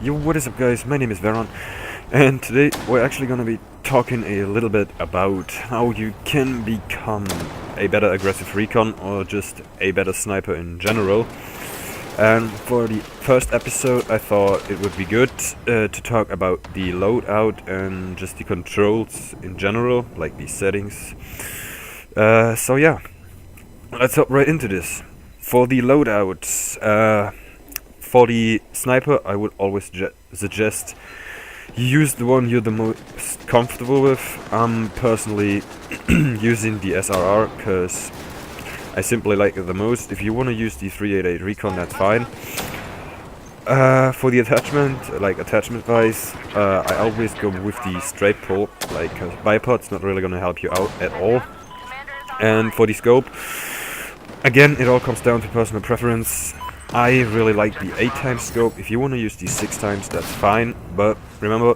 Yo, what is up guys, my name is Veronn, and today we're actually gonna be talking a little bit about how you can become a better aggressive recon or just a better sniper in general. And for the first episode I thought it would be good to talk about the loadout and just the controls in general, like the settings. So yeah, let's hop right into this. For the loadouts, for the sniper, I would always suggest you use the one you're the most comfortable with. I'm personally using the SRR because I simply like it the most. If you want to use the 388 Recon, that's fine. For the attachment, like attachment-wise, I always go with the straight pull, like bipod's not really going to help you out at all. And for the scope, again, it all comes down to personal preference. I really like the 8x scope. If you want to use the 6x, that's fine. But remember,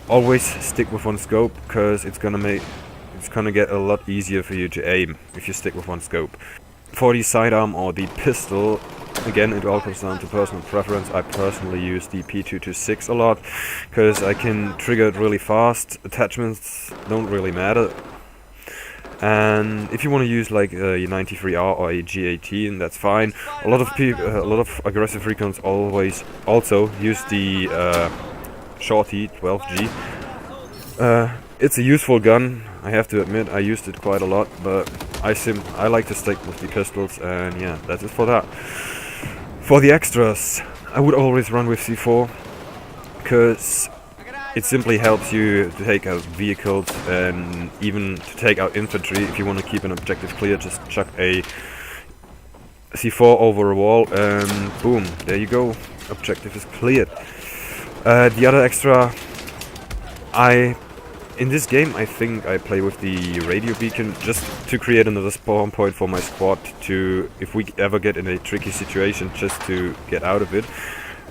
always stick with one scope, because it's gonna get a lot easier for you to aim if you stick with one scope. For the sidearm or the pistol, again, it all comes down to personal preference. I personally use the P226 a lot, because I can trigger it really fast. Attachments don't really matter. And if you want to use like a 93R or a G18, that's fine. A lot of aggressive recons always also use the Shorty 12G. It's a useful gun, I have to admit. I used it quite a lot, but I like to stick with the pistols, and yeah, that's it for that. For the extras, I would always run with C4, because it simply helps you to take out vehicles and even to take out infantry. If you want to keep an objective clear, just chuck a C4 over a wall and boom, there you go, objective is cleared. The other extra, in this game I think I play with the radio beacon just to create another spawn point for my squad, to, if we ever get in a tricky situation, just to get out of it.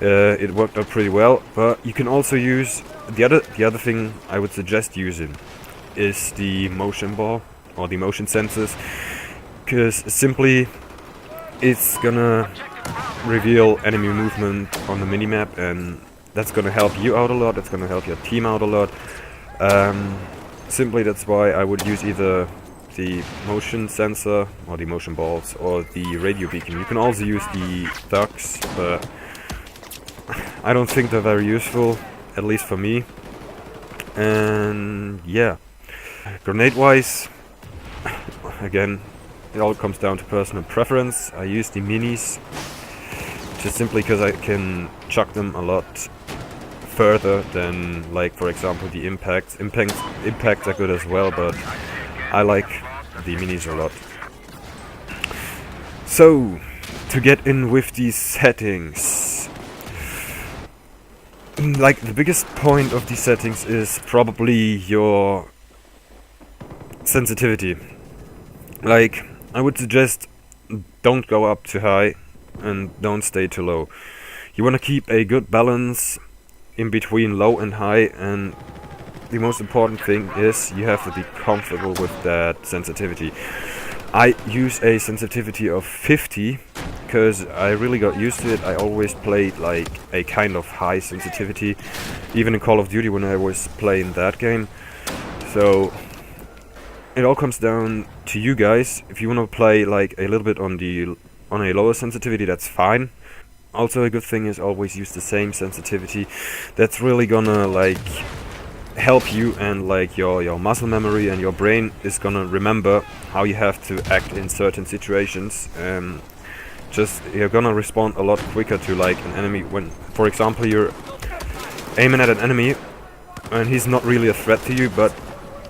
It worked out pretty well, but you can also use the other thing I would suggest using is the motion ball or the motion sensors, because simply it's gonna reveal enemy movement on the minimap, and that's gonna help you out a lot, that's gonna help your team out a lot. Simply that's why I would use either the motion sensor or the motion balls or the radio beacon. You can also use the ducks, but I don't think they're very useful, at least for me. And yeah, grenade wise, again, it all comes down to personal preference. I use the minis just simply because I can chuck them a lot further than, like, for example, the impacts. Impacts are good as well, but I like the minis a lot. So, to get in with these settings, like, the biggest point of these settings is probably your sensitivity. Like, I would suggest don't go up too high and don't stay too low. You want to keep a good balance in between low and high, and the most important thing is you have to be comfortable with that sensitivity. I use a sensitivity of 50 because I really got used to it. I always played like a kind of high sensitivity, even in Call of Duty when I was playing that game. So it all comes down to you guys. If you want to play like a little bit on a lower sensitivity, that's fine. Also, a good thing is always use the same sensitivity. That's really gonna like help you, and like your muscle memory and your brain is gonna remember how you have to act in certain situations. Just you're gonna respond a lot quicker to like an enemy when, for example, you're aiming at an enemy and he's not really a threat to you, but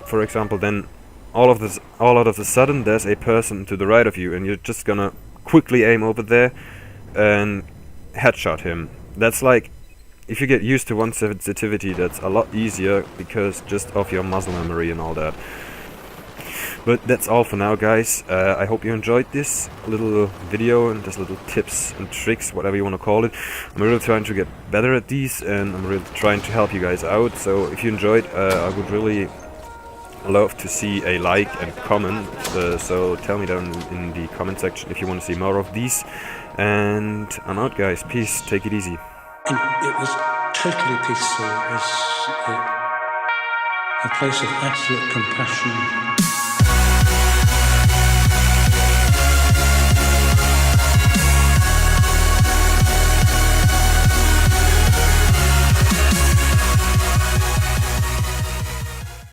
for example then all of a sudden there's a person to the right of you and you're just gonna quickly aim over there and headshot him. That's like, if you get used to one sensitivity, that's a lot easier because just of your muscle memory and all that. But that's all for now, guys. I hope you enjoyed this little video and this little tips and tricks, whatever you want to call it. I'm really trying to get better at these, and I'm really trying to help you guys out. So if you enjoyed, I would really love to see a like and comment. So tell me down in the comment section if you want to see more of these. And I'm out, guys. Peace. Take it easy. And it was totally peaceful, is a place of absolute compassion